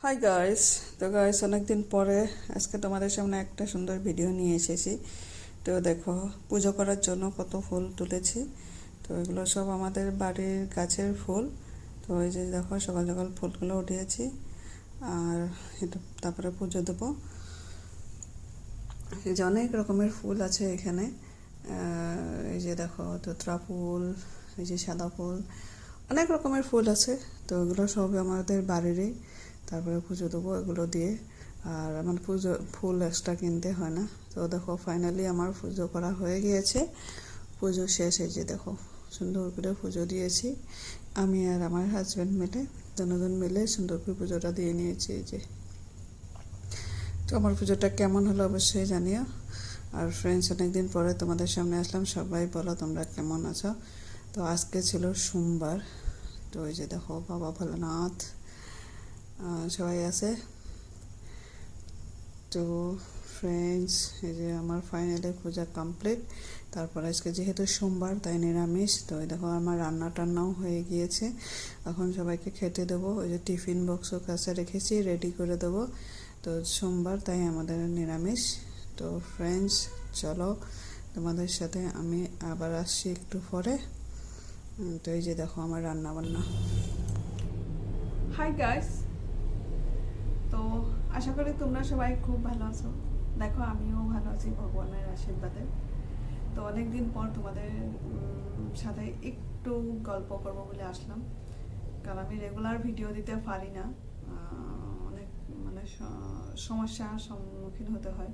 Hi guys. তো guys, অনেকদিন পরে আজকে তোমাদের সামনে একটা সুন্দর ভিডিও নিয়ে এসেছি। তো দেখো, পুজো করার জন্য কত ফুল তুলেছি। তো এগুলো সব আমাদের বাড়ির গাছের ফুল। তো এই যে দেখো, সকাল সকাল ফুলগুলো উঠিয়েছি আর এটা তারপরে পুজো দেবো। এই যে অনেক রকমের ফুল আছে এখানে। এই যে দেখো, ধুতরা ফুল, এই যে সাদা ফুল, অনেক রকমের ফুল আছে। তো এগুলো সব আমাদের বাড়িরই। তারপরে পুজো দেবো এগুলো দিয়ে। আর আমার পুজো ফুল এক্সট্রা কিনতে হয় না। তো দেখো, ফাইনালি আমার পুজো করা হয়ে গিয়েছে। পুজো শেষ। এই যে দেখো, সুন্দর করে পুজো দিয়েছি আমি আর আমার হাজব্যান্ড মিলে, দুজন মিলে সুন্দর করে পুজোটা দিয়ে নিয়েছি। এই যে, তো আমার পুজোটা কেমন হলো অবশ্যই জানিও। আর ফ্রেন্ডস, অনেকদিন পরে তোমাদের সামনে আসলাম, সবাই বলো তোমরা কেমন আছো। তো আজকে ছিল সোমবার। তো এই যে দেখো, বাবা ভোলানাথ সবাই আছে। তো ফ্রেন্ডস, এই যে আমার ফাইনালি পূজা কমপ্লিট। তারপর আজকে যেহেতু সোমবার তাই নিরামিষ। তো এই দেখো, আমার রান্না টান্নাও হয়ে গিয়েছে। এখন সবাইকে খেতে দেবো। ওই যে টিফিন বক্সও কাছে রেখেছি, রেডি করে দেবো। তো সোমবার তাই আমাদের নিরামিষ। তো ফ্রেন্ডস, চলো তোমাদের সাথে আমি আবার আসছি একটু পরে। তো এই যে দেখো আমার রান্না বান্না। Hi guys. তো আশা করি তোমরা সবাই খুব ভালো আছো। দেখো, আমিও ভালো আছি ভগবানের আশীর্বাদে। তো অনেকদিন পর তোমাদের সাথে একটু গল্প করব বলে আসলাম, কারণ আমি রেগুলার ভিডিও দিতে পারি না। অনেক মানে সমস্যার সম্মুখীন হতে হয়।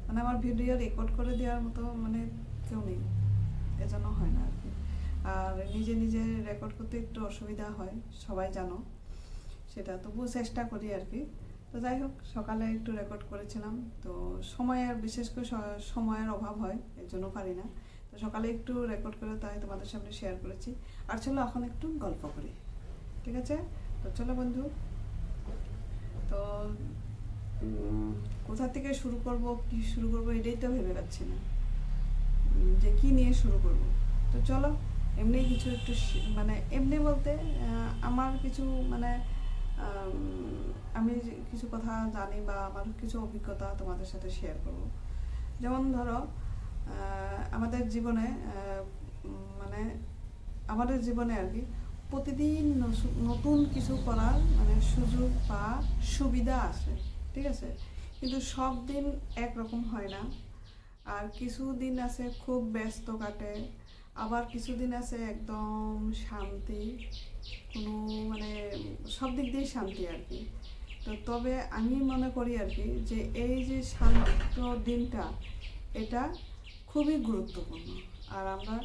মানে আমার ভিডিও রেকর্ড করে দেওয়ার মতো মানে কেউ নেই, এজন্য হয় না আর কি। আর নিজে নিজে রেকর্ড করতে একটু অসুবিধা হয়, সবাই জানো সেটা। তবুও চেষ্টা করি আর কি। তো যাই হোক, সকালে একটু রেকর্ড করেছিলাম। তো সময়ের, বিশেষ করে সময়ের অভাব হয়, এর জন্য পারি না। তো সকালে একটু রেকর্ড করে তাই তোমাদের সামনে শেয়ার করেছি। আর চলো এখন একটু গল্প করি, ঠিক আছে? তো চলো বন্ধু। তো কোথা থেকে শুরু করব, কি শুরু করব, এটাই তো ভেবে পাচ্ছি না যে কি নিয়ে শুরু করব। তো চলো, এমনি কিছু একটু মানে এমনি বলতে আমার কিছু মানে আমি কিছু কথা জানি বা আমার কিছু অভিজ্ঞতা তোমাদের সাথে শেয়ার করব। যেমন ধরো, আমাদের জীবনে মানে আমাদের জীবনে আর কি প্রতিদিন নতুন কিছু করার মানে সুযোগ বা সুবিধা আসে, ঠিক আছে? কিন্তু সব দিন একরকম হয় না। আর কিছু দিন আছে খুব ব্যস্ত কাটে, আবার কিছুদিন আছে একদম শান্তি, কোনো মানে সব দিক দিয়ে শান্তি আর কি। তো তবে আমি মনে করি আর কি যে এই যে শান্ত দিনটা, এটা খুবই গুরুত্বপূর্ণ। আর আমরা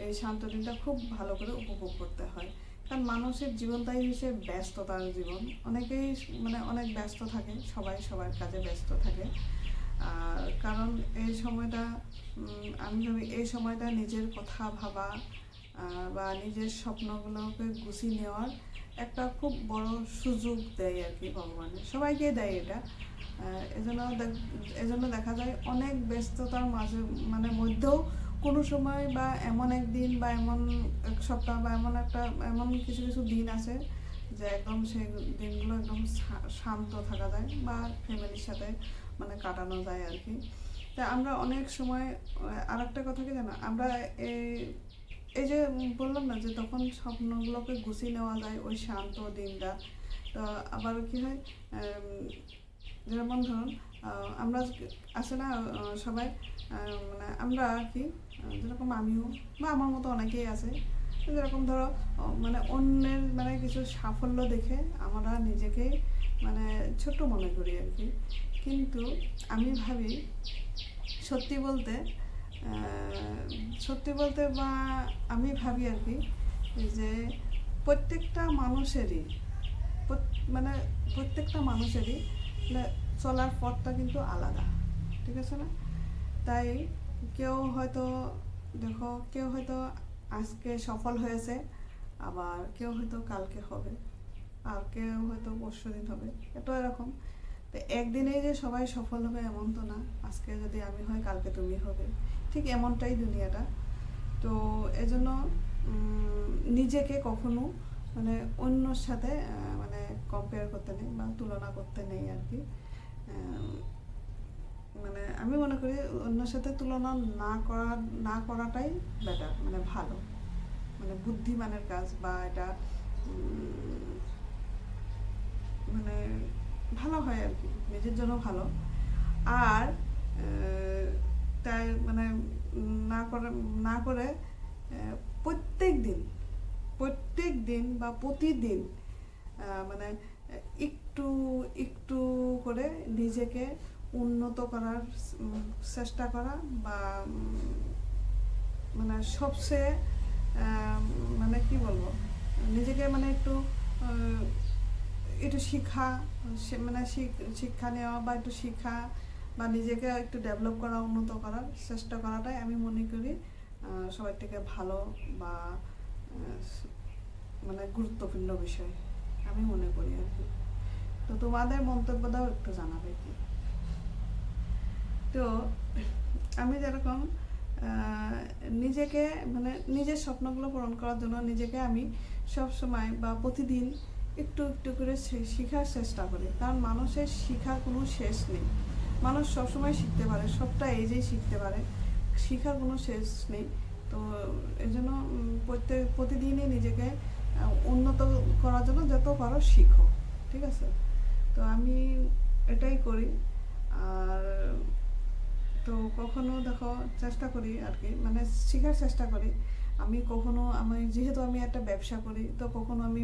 এই শান্ত দিনটা খুব ভালো করে উপভোগ করতে হয়। কারণ মানুষের জীবনটাই হচ্ছে ব্যস্ততার জীবন। অনেকেই মানে অনেক ব্যস্ত থাকে, সবাই সবার কাজে ব্যস্ত থাকে। আর কারণ এই সময়টা আমি ভাবি এই সময়টা নিজের কথা ভাবা বা নিজের স্বপ্নগুলোকে গুছিয়ে নেওয়ার একটা খুব বড় সুযোগ দেয় আর কি ভগবানের, সবাইকে দেয় এটা। এজন্য এজন্য দেখা যায় অনেক ব্যস্ততার মাঝে মানে মধ্যেও কোনো সময় বা এমন একদিন বা এমন এক সপ্তাহ বা এমন কিছু কিছু দিন আছে যে একদম সেই দিনগুলো একদম শান্ত থাকা যায় বা ফ্যামিলির সাথে মানে কাটানো যায় আর কি। তা আমরা অনেক সময় আর একটা কথা কি জানো, আমরা এই এই যে বললাম না যে তখন স্বপ্নগুলোকে গুছিয়ে নেওয়া যায় ওই শান্ত দিনটা। তো আবার কি হয়, যেমন ধরুন আমরা আছে না সবাই মানে আমরা আর কি, যেরকম আমিও বা আমার মতো অনেকেই আছে, যেরকম ধরো মানে অন্যের মানে কিছু সাফল্য দেখে আমরা নিজেকেই মানে ছোট মনে করি আর কি। কিন্তু আমি ভাবি সত্যি বলতে সত্যি বলতে বা আমি ভাবি আর কি যে প্রত্যেকটা মানুষেরই মানে প্রত্যেকটা মানুষেরই চলার পথটা কিন্তু আলাদা, ঠিক আছে না? তাই কেউ হয়তো দেখো, কেউ হয়তো আজকে সফল হয়েছে, আবার কেউ হয়তো কালকে হবে, আর কেউ হয়তো পরশুদিন হবে। এটা এরকম। তো একদিনেই যে সবাই সফল হবে এমন তো না। আজকে যদি আমি হই, কালকে তুমি হবে, ঠিক এমনটাই দুনিয়াটা। তো এজন্য নিজেকে কখনো মানে অন্যর সাথে মানে কম্পেয়ার করতে নেই বা তুলনা করতে নেই আর কি। মানে আমি মনে করি অন্যের সাথে তুলনা না করাটাই বেটার, মানে ভালো, মানে বুদ্ধিমানের কাজ, বা এটা মানে ভালো হয় আর কি, নিজের জন্য ভালো। আর তাই মানে না করে প্রত্যেক দিন বা প্রতিদিন মানে একটু একটু করে নিজেকে উন্নত করার চেষ্টা করা, বা মানে সবচেয়ে মানে কি বলবো, নিজেকে মানে একটু মানে শিক্ষা নেওয়া, বা একটু শিক্ষা বা নিজেকে একটু ডেভেলপ করা, উন্নত করার চেষ্টা করাটাই আমি মনে করি সবার থেকে ভালো বা মানে গুরুত্বপূর্ণ বিষয় আমি মনে করি আর কি। তো তোমাদের মন্তব্যটাও একটু জানাবে কি। তো আমি যেরকম নিজেকে মানে নিজের স্বপ্নগুলো পূরণ করার জন্য নিজেকে আমি সব সময় বা প্রতিদিন একটু একটু করে শেখার চেষ্টা করি, কারণ মানুষের শেখার কোনো শেষ নেই। মানুষ সবসময় শিখতে পারে, সবটা এজেই শিখতে পারে, শেখার কোনো শেষ নেই। তো এই জন্য প্রতিদিনই নিজেকে উন্নত করার জন্য যত পারো শিখো, ঠিক আছে। তো আমি এটাই করি। আর তো কখনো দেখো চেষ্টা করি আর কি, মানে শেখার চেষ্টা করি। আমি যেহেতু আমি একটা ব্যবসা করি, তো কখনো আমি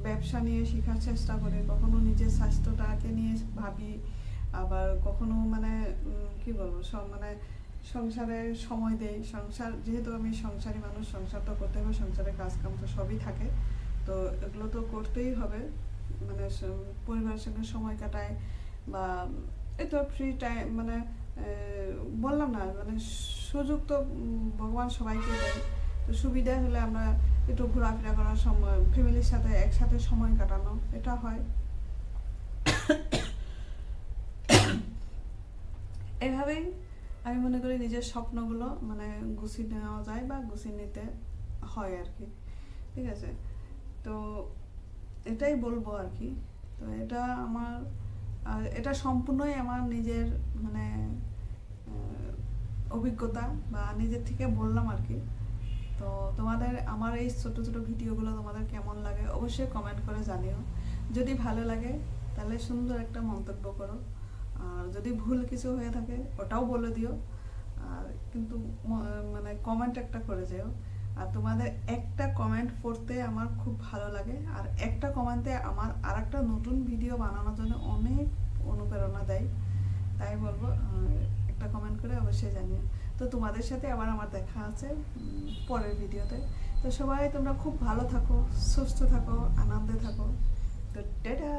ব্যবসা নিয়ে শেখার চেষ্টা করি, কখনো নিজের স্বাস্থ্যটাকে নিয়ে ভাবি, আবার কখনো মানে কি বলবো, মানে সংসারে সময় দেই। যেহেতু আমি সংসারী মানুষ, সংসার তো করতে হবে, সংসারের কাজকাম তো সবই থাকে, তো এগুলো তো করতেই হবে। মানে পরিবারের সঙ্গে সময় কাটায়, বা এই তো ফ্রি টাইম, মানে বললাম না, মানে সুযোগ তো ভগবান সবাইকে দেয়। তো সুবিধা হলে আমরা একটু ঘোরাফেরা করার সময়, ফ্যামিলির সাথে একসাথে সময় কাটানো, এটা হয়। এভাবেই আমি মনে করি নিজের স্বপ্নগুলো মানে গুছিয়ে নেওয়া যায় বা গুছিয়ে নিতে হয় আর কি, ঠিক আছে। তো এটাই বলবো আর কি। তো এটা সম্পূর্ণই আমার নিজের মানে অভিজ্ঞতা বা নিজের থেকে বললাম আর কি। তো তোমাদের আমার এই ছোট ছোট ভিডিওগুলো তোমাদের কেমন লাগে অবশ্যই কমেন্ট করে জানিও। যদি ভালো লাগে তাহলে সুন্দর একটা মন্তব্য করো, আর যদি ভুল কিছু হয়ে থাকে ওটাও বলে দিও। আর কিন্তু মানে কমেন্ট একটা করে যেও। আর তোমাদের একটা কমেন্ট পড়তে আমার খুব ভালো লাগে, আর একটা কমেন্টে আমার আর একটা নতুন ভিডিও বানানোর জন্য অনেক অনুপ্রেরণা দেয়। তাই বলবো একটা কমেন্ট করে অবশ্যই জানিও। তো তোমাদের সাথে আবার আমার দেখা আছে পরের ভিডিওতে। তো সবাই তোমরা খুব ভালো থাকো, সুস্থ থাকো, আনন্দে থাকো। তো টাটা।